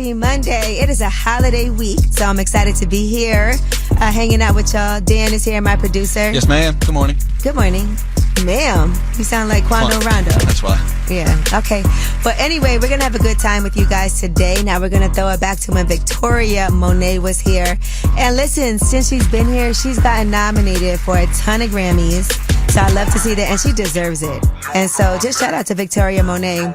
happy Monday. It is a holiday week, so I'm excited to be here, hanging out with y'all. Dan is here, my producer. Yes, ma'am. Good morning. Good morning. Ma'am, you sound like Quando Rondo. That's why. Yeah, okay. But anyway, we're going to have a good time with you guys today. Now we're going to throw it back to when Victoria Monet was here. And listen, since she's been here, she's gotten nominated for a ton of Grammys. So I love to see that, and she deserves it. And so just shout out to Victoria Monet.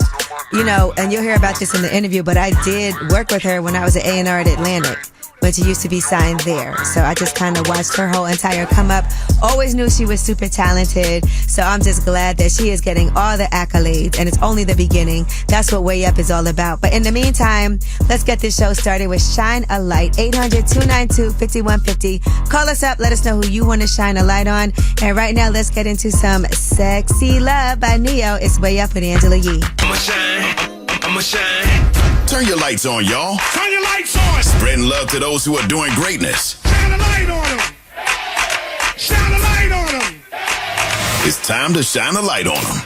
You know, and you'll hear about this in the interview, but I did work with her when I was at A&R at Atlantic, when she used to be signed there. So I just kind of watched her whole entire come up. Always knew she was super talented. So I'm just glad that she is getting all the accolades, and it's only the beginning. That's what Way Up is all about. But in the meantime, let's get this show started with Shine a Light. 800-292-5150. Call us up. Let us know who you want to shine a light on. And right now, let's get into some Sexy Love by Neo. It's Way Up with Angela Yee. I'ma shine. Turn your lights on, y'all. Turn your lights on. Spreading love to those who are doing greatness. Shine a light on them. Shine a light on them. It's time to shine a light on them.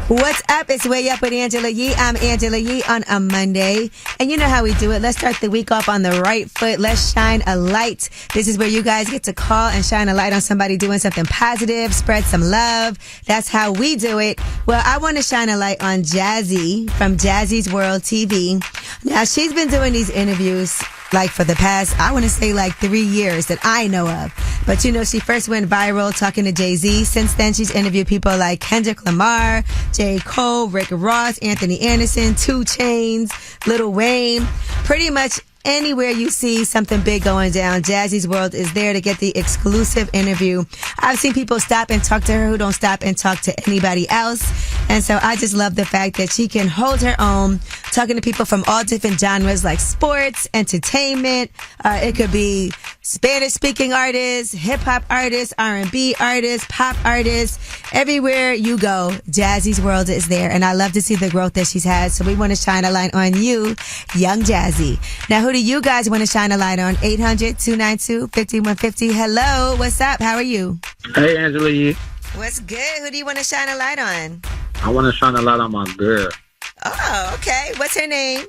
What's up? It's Way Up with Angela Yee. I'm Angela Yee on a Monday. And you know how we do it. Let's start the week off on the right foot. Let's shine a light. This is where you guys get to call and shine a light on somebody doing something positive, spread some love. That's how we do it. Well, I want to shine a light on Jazzy from Jazzy's World TV. Now, she's been doing these interviews like for the past, I want to say like 3 years that I know of. But you know, she first went viral talking to Jay-Z. Since then, she's interviewed people like Kendrick Lamar, J. Cole, Rick Ross, Anthony Anderson, 2 Chainz, Lil Wayne. Pretty much anywhere you see something big going down, Jazzy's World is there to get the exclusive interview. I've seen people stop and talk to her who don't stop and talk to anybody else. And so I just love the fact that she can hold her own, talking to people from all different genres like sports, entertainment. It could be Spanish-speaking artists, hip-hop artists, R&B artists, pop artists. Everywhere you go, Jazzy's World is there. And I love to see the growth that she's had. So we want to shine a light on you, young Jazzy. Now, who do you guys want to shine a light on? 800-292-5150. Hello, what's up? How are you? Hey, Angela Yee. What's good? Who do you want to shine a light on? I want to shine a light on my girl. Oh, okay. What's her name?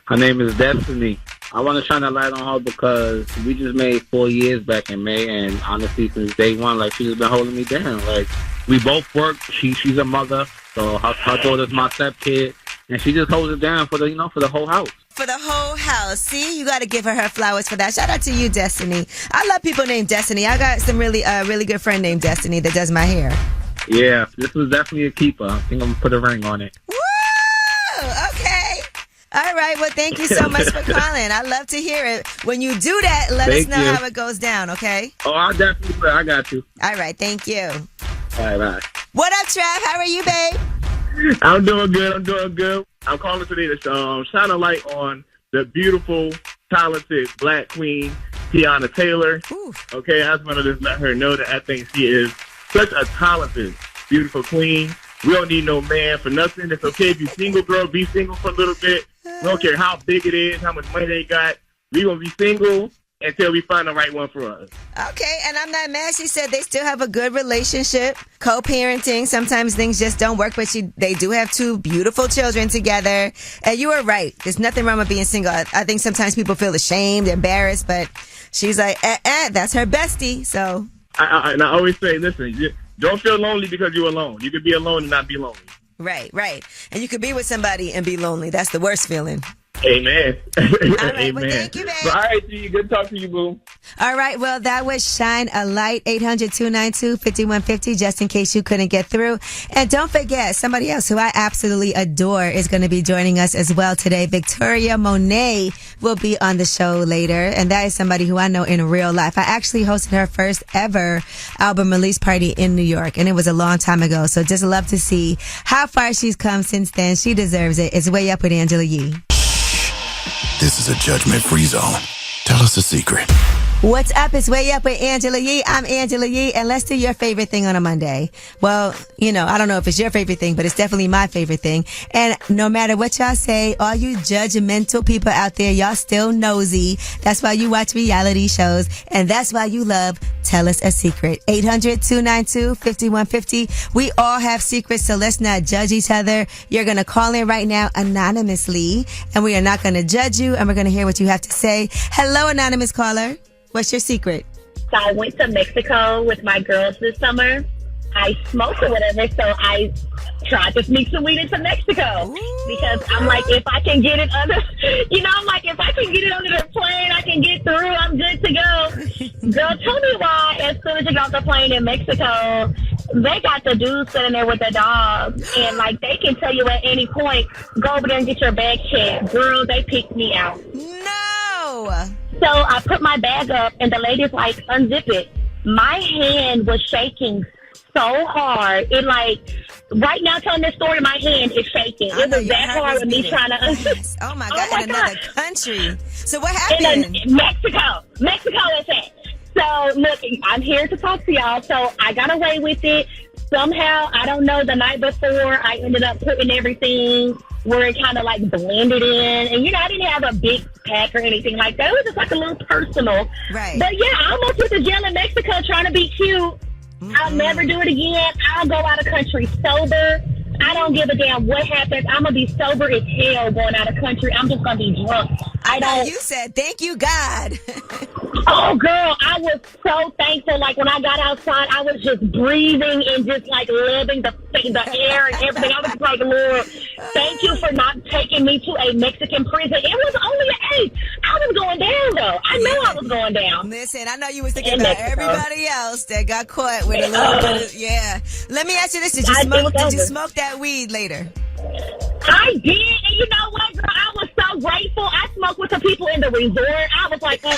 Her name is Destiny. I want to shine a light on her because we just made 4 years back in May, and honestly, since day one, like, she's been holding me down. Like, we both work. She's a mother, so her daughter's my stepkid, and she just holds it down for the whole house. For the whole house. See, you got to give her flowers for that. Shout out to you, Destiny. I love people named Destiny. I got some really good friend named Destiny that does my hair. Yeah, this was definitely a keeper. I think I'm going to put a ring on it. Woo! Okay. All right. Well, thank you so much for calling. I love to hear it. When you do that, let us know how it goes down, okay? Oh, I definitely will. I got you. All right. Thank you. All right, bye. What up, Trav? How are you, babe? I'm doing good. I'm calling today to shine a light on the beautiful, talented Black queen, Tiana Taylor. Ooh. Okay, I just want to just let her know that I think she is such a talented, beautiful queen. We don't need no man for nothing. It's okay if you're single, girl, be single for a little bit. We don't care how big it is, how much money they got. We going to be single until we find the right one for us. Okay, and I'm not mad. She said they still have a good relationship, co-parenting. Sometimes things just don't work, but they do have 2 beautiful children together. And you are right. There's nothing wrong with being single. I think sometimes people feel ashamed, embarrassed, but she's like, that's her bestie. So I always say, listen, don't feel lonely because you're alone. You could be alone and not be lonely. Right. And you could be with somebody and be lonely. That's the worst feeling. Amen. All right, Amen. well, thank you, babe. All right, G. Good talking to you, boo. All right, well, that was Shine a Light, 800-292-5150, just in case you couldn't get through. And don't forget, somebody else who I absolutely adore is going to be joining us as well today. Victoria Monet will be on the show later, and that is somebody who I know in real life. I actually hosted her first ever album release party in New York, and it was a long time ago. So just love to see how far she's come since then. She deserves it. It's Way Up with Angela Yee. This is a judgment-free zone. Tell us a secret. What's up? It's Way Up with Angela Yee. I'm Angela Yee, and let's do your favorite thing on a Monday. Well, I don't know if it's your favorite thing, but it's definitely my favorite thing. And no matter what y'all say, all you judgmental people out there, y'all still nosy. That's why you watch reality shows, and that's why you love Tell Us a Secret. 800-292-5150. We all have secrets, so let's not judge each other. You're going to call in right now anonymously, and we are not going to judge you, and we're going to hear what you have to say. Hello, anonymous caller. What's your secret? So I went to Mexico with my girls this summer. I smoked or whatever, so I tried to sneak some weed into Mexico. Ooh. Because I'm like, if I can get it under, if I can get it under the plane, I can get through, I'm good to go. Girl, tell me why, as soon as you got off the plane in Mexico, they got the dudes sitting there with the dogs, and they can tell you at any point, go over there and get your bag checked. Girl, they picked me out. No! So I put my bag up, and the lady's like, unzip it. My hand was shaking so hard. It right now telling this story, my hand is shaking. It was that hard with me trying to unzip. Yes. Oh my God, in another country. So what In happened? Mexico is it. So look, I'm here to talk to y'all. So I got away with it. Somehow, I don't know, the night before, I ended up putting everything where it kind of blended in. And, I didn't have a big pack or anything like that. It was just a little personal. Right. But yeah, I almost went to jail in Mexico trying to be cute. Mm-hmm. I'll never do it again. I'll go out of country sober. I don't give a damn what happens. I'm going to be sober as hell going out of country. I'm just going to be drunk. You said, thank you, God. Oh, girl, I was so thankful. When I got outside, I was just breathing and just, loving the air and everything. I was just like, Lord, thank you for not taking me to a Mexican prison. It was only an 8. I was going down, though. I know I was going down. Listen, I know you was thinking about everybody else that got caught with a little bit of, yeah. Let me ask you this. Did you smoke that weed later? I did, and you know what, girl? I was so grateful. I smoked with the people in the resort. I was like, God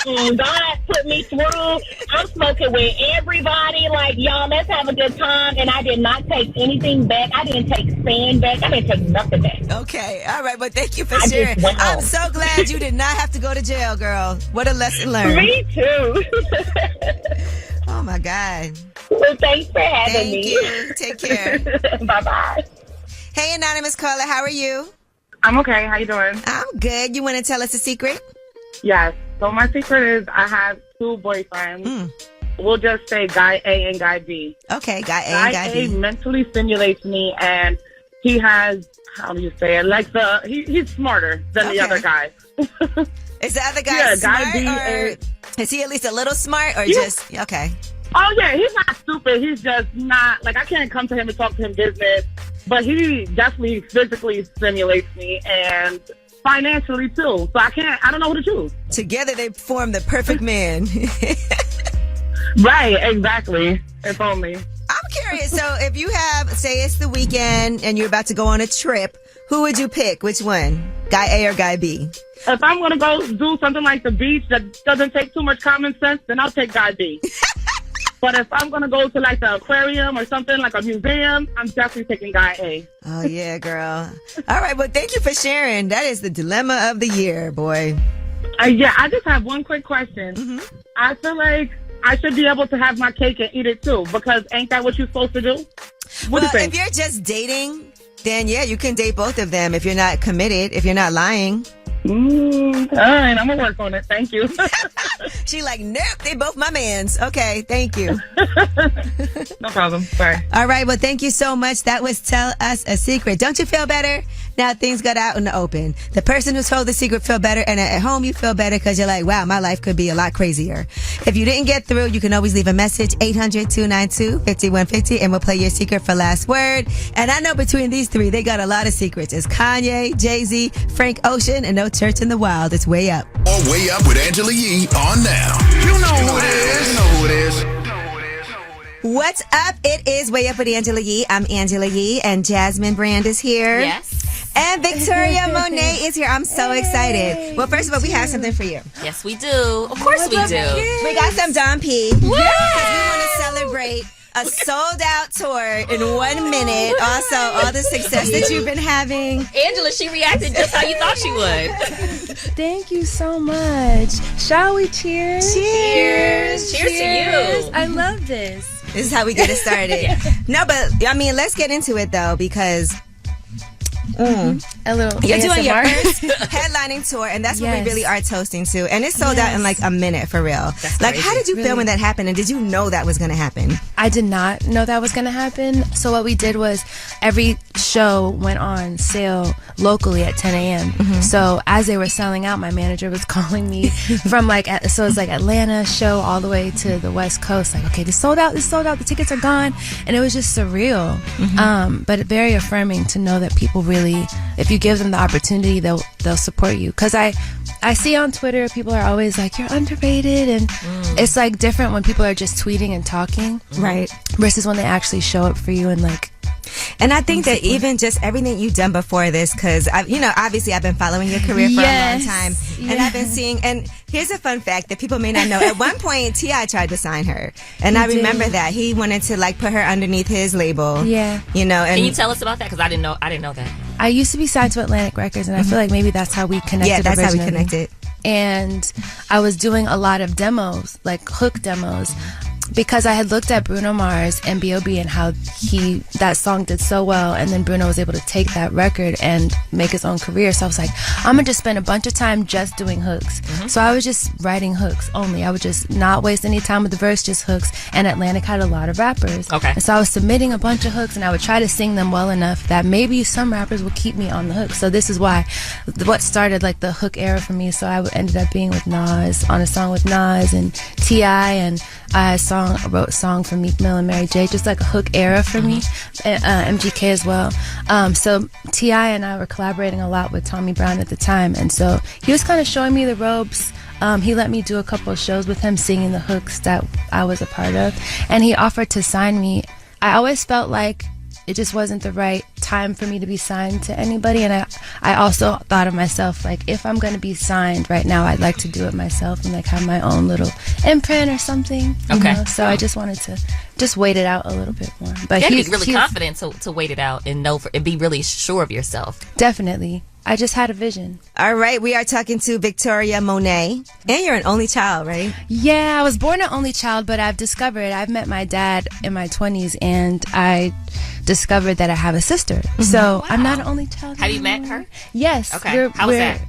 put me through. I'm smoking with everybody. Y'all, let's have a good time. And I did not take anything back. I didn't take sand back. I didn't take nothing back. Okay, all right, but thank you for sharing. I'm so glad you did not have to go to jail, girl. What a lesson learned. Me too. Oh, my God. Well, thanks for having me. Thank you. Take care. Bye-bye. Hey, anonymous caller, how are you? I'm okay. How you doing? I'm good. You want to tell us a secret? Yes. So my secret is I have 2 boyfriends. We'll just say guy A and guy B. Okay, guy A and guy B. Guy A mentally stimulates me, and he has, how do you say it? He's smarter than the other guy. Is the other guy smart, guy B or is he at least a little smart, or just, okay? Oh, yeah, he's not stupid. He's just not, I can't come to him and talk to him business. But he definitely physically stimulates me, and financially too. So I don't know who to choose. Together they form the perfect man. Right, exactly. If only. I'm curious. So if you have, say it's the weekend and you're about to go on a trip, who would you pick? Which one? Guy A or guy B? If I'm going to go do something like the beach that doesn't take too much common sense, then I'll take guy B. But if I'm going to go to the aquarium or something like a museum, I'm definitely taking guy A. Oh, yeah, girl. All right. Well, thank you for sharing. That is the dilemma of the year, boy. Yeah, I just have one quick question. Mm-hmm. I feel like I should be able to have my cake and eat it too, because ain't that what you're supposed to do? What do you think? If you're just dating, then yeah, you can date both of them if you're not committed, if you're not lying. All right, I'm going to work on it. Thank you. She nope, they both my mans. Okay, thank you. No problem. Bye. All right, well, thank you so much. That was Tell Us a Secret. Don't you feel better? Now things got out in the open. The person who told the secret feel better, and at home you feel better because you're like, wow, my life could be a lot crazier. If you didn't get through, you can always leave a message, 800-292-5150, and we'll play your secret for last word. And I know between these 3, they got a lot of secrets. It's Kanye, Jay-Z, Frank Ocean, and No Church in the Wild. It's Way Up. Or Way Up with Angela Yee on now. You know who it is. You know who it is. What's up? It is Way Up with Angela Yee. I'm Angela Yee, and Jasmine Brand is here. Yes. And Victoria Monet is here. I'm so excited. Well, first of all, we have something for you. Yes, we do. Of course we do. We got some Dom P. Because we want to celebrate a sold out tour in 1 minute. Also, all the success that you've been having. Angela, she reacted just how you thought she would. Thank you so much. Shall we cheers? Cheers. Cheers to you. I love this. This is how we get it started. No, but I mean, let's get into it though, because a little you're ASMR. doing your first headlining tour, and that's what we really are toasting to. And it sold out in like a minute, for real. That's like, crazy. how did you feel when that happened? And did you know that was going to happen? I did not know that was going to happen. So what we did was every show went on sale locally at 10 a.m. So as they were selling out, my manager was calling me from so it's like Atlanta show all the way to the West Coast. Like, okay, this sold out, the tickets are gone. And it was just surreal. But very affirming to know that people really, if you give them the opportunity, they'll support you. Because I see on Twitter, people are always like, you're underrated, and it's like different when people are just tweeting and talking, right? Versus when they actually show up for you and like. And I think that even just everything you've done before this, because obviously I've been following your career for a long time, and I've been seeing. And here's a fun fact that people may not know: at one point, T.I. tried to sign her, and I remember that he wanted to like put her underneath his label. Yeah, And can you tell us about that? Because I didn't know that. I used to be signed to Atlantic Records, and I feel like maybe that's how we connected. Yeah, that's originally. how we connected. And I was doing a lot of demos, like hook demos, because I had looked at Bruno Mars and B.O.B. and how that song did so well, and then Bruno was able to take that record and make his own career. So I was like, I'm gonna just spend a bunch of time just doing hooks. So I was just writing hooks only. I would just not waste any time with the verse, just hooks. And Atlantic had a lot of rappers. Okay. And so I was submitting a bunch of hooks, and I would try to sing them well enough that maybe some rappers would keep me on the hook. So this is what started like the hook era for me. So I ended up being with Nas, on a song with Nas and T.I., and I wrote a song for Meek Mill and Mary J, just like a hook era for me, MGK as well. So T.I. and I were collaborating a lot with Tommy Brown at the time, and so he was kind of showing me the ropes. He let me do a couple of shows with him singing the hooks that I was a part of, and he offered to sign me. I always felt like it just wasn't the right time for me to be signed to anybody, and I also thought of myself, like, if I'm going to be signed right now, I'd like to do it myself and like have my own little imprint or something. Okay. So I just wanted to just wait it out a little bit more. But you gotta be really confident to wait it out and and be really sure of yourself. Definitely. I just had a vision. All right, we are talking to Victoria Monet, and you're an only child, right? Yeah, I was born an only child, but I've met my dad in my 20s, and I discovered that I have a sister. So I'm not an only child. Have you met her? Yes. Okay. How was that?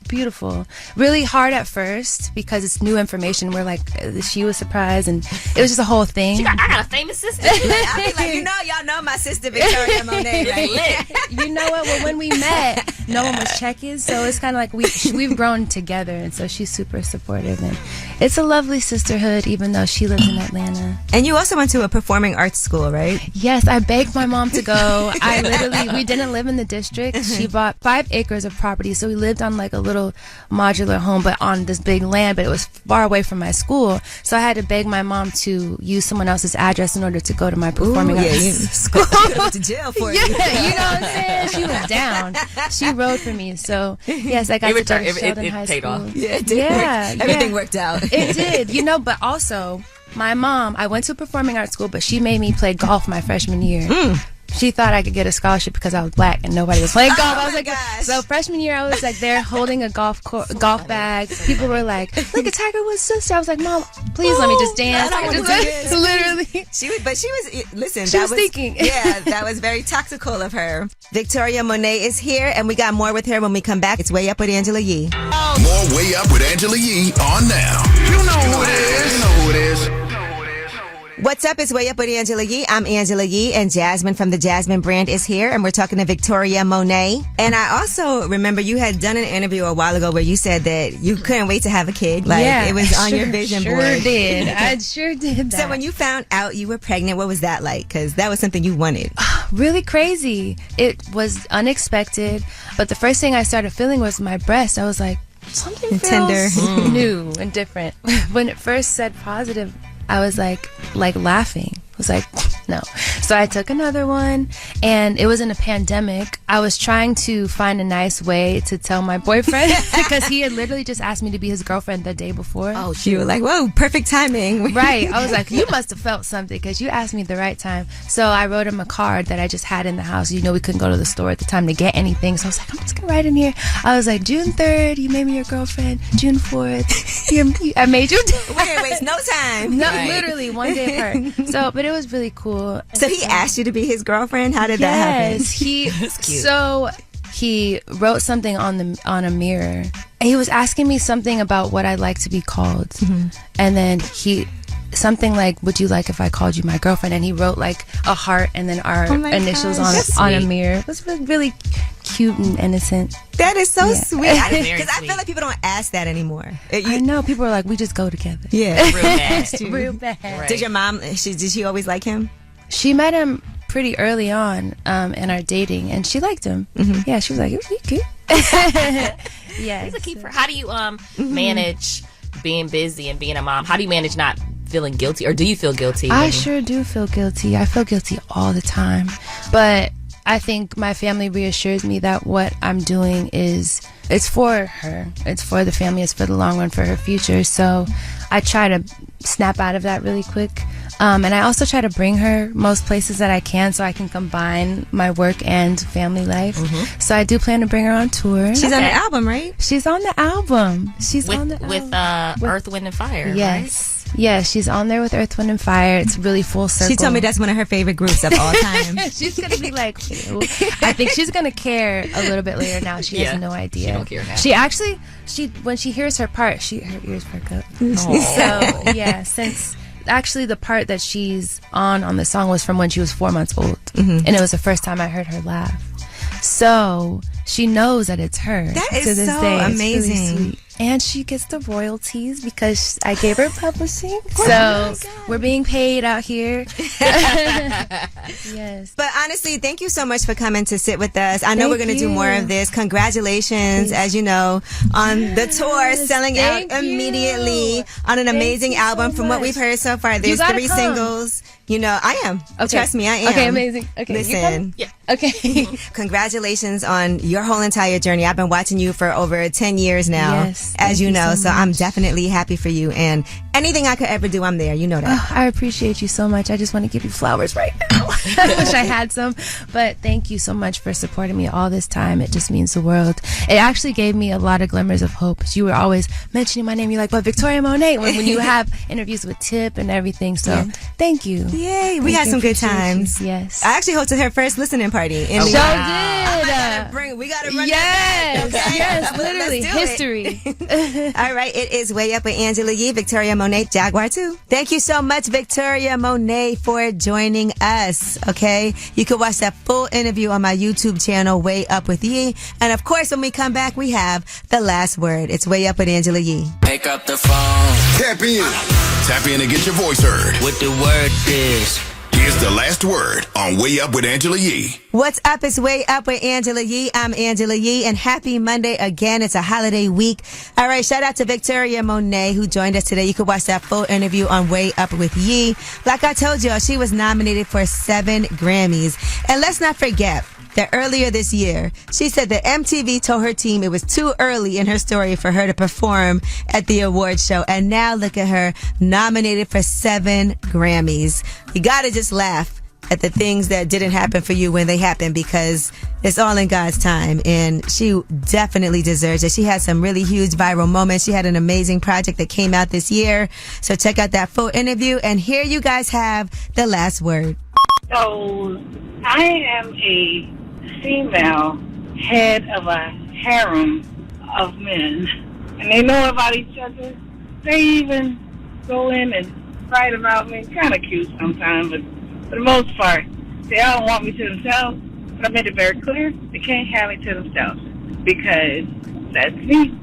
Beautiful. Really hard at first because it's new information. We're like, she was surprised, and it was just a whole thing. I got a famous sister. I be like, y'all know my sister Victoria Monet, right? You know what? Well, when we met, no one was checking, so it's kind of like we've grown together, and so she's super supportive, and it's a lovely sisterhood, even though she lives in Atlanta. And you also went to a performing arts school, right? Yes, I begged my mom to go. We didn't live in the district. She bought 5 acres of property, so we lived on like a little modular home, but on this big land, but it was far away from my school, so I had to beg my mom to use someone else's address in order to go to my performing arts school. Go to jail for you. You know what I'm saying? She was down. She rode for me, so yes, I got to go to Sheldon High paid School. off. Yeah, it did. Everything worked out. It did, but also my mom, I went to a performing arts school, but she made me play golf my freshman year. She thought I could get a scholarship because I was black and nobody was playing golf. I was like, so freshman year, I was like there holding a golf bag. People were like, look at Tiger Woods' sister. I was like, Mom, please let me just dance. I don't wanna do this. Literally. She was thinking. Yeah, that was very tactical of her. Victoria Monet is here, and we got more with her when we come back. It's Way Up with Angela Yee. More Way Up with Angela Yee on now. You know who it is. What's up? It's Way Up with Angela Yee. I'm Angela Yee, and Jasmine from the Jasmine brand is here, and we're talking to Victoria Monet. And I also remember you had done an interview a while ago where you said that you couldn't wait to have a kid. Like, it was on your vision board. I sure did that. So when you found out you were pregnant, what was that like? Because that was something you wanted. Really crazy. It was unexpected, but the first thing I started feeling was my breast. I was like, something feels tender. new and different. When it first said positive, I was like laughing. I was like, no. So So I took another one, and it was in a pandemic. I was trying to find a nice way to tell my boyfriend because he had literally just asked me to be his girlfriend the day before. Oh, you were like, whoa, perfect timing. Right. I was like, you must have felt something because you asked me the right time. So I wrote him a card that I just had in the house. You know, we couldn't go to the store at the time to get anything. So I was like, I'm just going to write in here. I was like, June 3rd, you made me your girlfriend. June 4th, I made you. Wait, no time. No, literally one day apart. So, but it was really cool. So he asked you to be his girlfriend? How did that happen? Yes, so he wrote something on a mirror. He was asking me something about what I'd like to be called. Mm-hmm. And then something like, would you like if I called you my girlfriend? And he wrote like a heart and then our initials on a mirror. It was really cute and innocent. That is so sweet. Because I feel like people don't ask that anymore. I know. People are like, we just go together. Yeah. Real bad. Real bad. Right. Did your mom, did she always like him? She met him pretty early on in our dating, and she liked him. Mm-hmm. Yeah, she was like, you cute. Yeah. He's a keeper. How do you manage being busy and being a mom? How do you manage not feeling guilty, or do you feel guilty? I sure do feel guilty. I feel guilty all the time. But I think my family reassures me that what I'm doing it's for her. It's for the family. It's for the long run, for her future. So I try to snap out of that really quick. And I also try to bring her most places that I can so I can combine my work and family life. Mm-hmm. So I do plan to bring her on tour. She's on the album, right? She's on the album. With Earth, Wind, and Fire. Yes. Right? Yeah, she's on there with Earth, Wind, and Fire. It's really full circle. She told me that's one of her favorite groups of all time. She's going to be like, ew. I think she's going to care a little bit later now. She has no idea. She don't care now. She actually, when she hears her part, her ears perk up. So, yeah, since actually the part that she's on the song was from when she was 4 months old. Mm-hmm. And it was the first time I heard her laugh. So she knows that it's her. That is to this so day. amazing. It's really sweet. And she gets the royalties because I gave her publishing. So we're being paid out here. Yes. But honestly, thank you so much for coming to sit with us. I know we're going to do more of this. Congratulations, as you know, on the tour, selling out immediately on an amazing album. From what we've heard so far, there's 3 singles. You know, I am. Okay. Trust me, I am. Okay, amazing. Okay, listen. Yeah. Okay. Congratulations on your whole entire journey. I've been watching you for over 10 years now. Yes. As you know, so I'm definitely happy for you. And anything I could ever do, I'm there. You know that. Oh, I appreciate you so much. I just want to give you flowers right now. I wish I had some. But thank you so much for supporting me all this time. It just means the world. It actually gave me a lot of glimmers of hope. You were always mentioning my name. You're like, but Victoria Monet, when you have interviews with Tip and everything. So thank you. Yay. We had some good times. You. Yes. I actually hosted her first listening party. In we got to run that back. Okay? Yes, literally. History. All right, it is Way Up with Angela Yee, Victoria Monet, Jaguar 2. Thank you so much, Victoria Monet, for joining us, okay? You can watch that full interview on my YouTube channel, Way Up with Yee. And of course, when we come back, we have the last word. It's Way Up with Angela Yee. Pick up the phone. Tap in. Tap in and get your voice heard. What the word is. Here's the last word on Way Up with Angela Yee. What's up? It's Way Up with Angela Yee. I'm Angela Yee, and happy Monday again. It's a holiday week. All right, shout out to Victoria Monet, who joined us today. You can watch that full interview on Way Up with Yee. Like I told y'all, she was nominated for 7 Grammys. And let's not forget that earlier this year, she said that MTV told her team it was too early in her story for her to perform at the award show. And now look at her, nominated for 7 Grammys. You gotta just laugh at the things that didn't happen for you when they happened, because it's all in God's time. And she definitely deserves it. She had some really huge viral moments. She had an amazing project that came out this year. So check out that full interview. And here you guys have the last word. So I am a female head of a harem of men, and they know about each other. They even go in and write about me. Kind of cute sometimes, but for the most part, they all want me to themselves. But I made it very clear they can't have me to themselves, because that's me.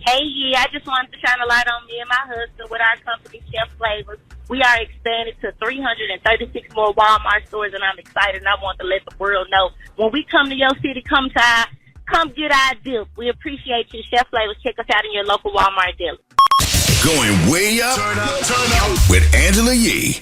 Hey, I just wanted to shine a light on me and my husband with our company, Chef Flavors. We are expanding to 336 more Walmart stores, and I'm excited, and I want to let the world know. When we come to your city, come get our dip. We appreciate you, Chef Flavors. Check us out in your local Walmart dealer. Going way up, turn up with Angela Yee.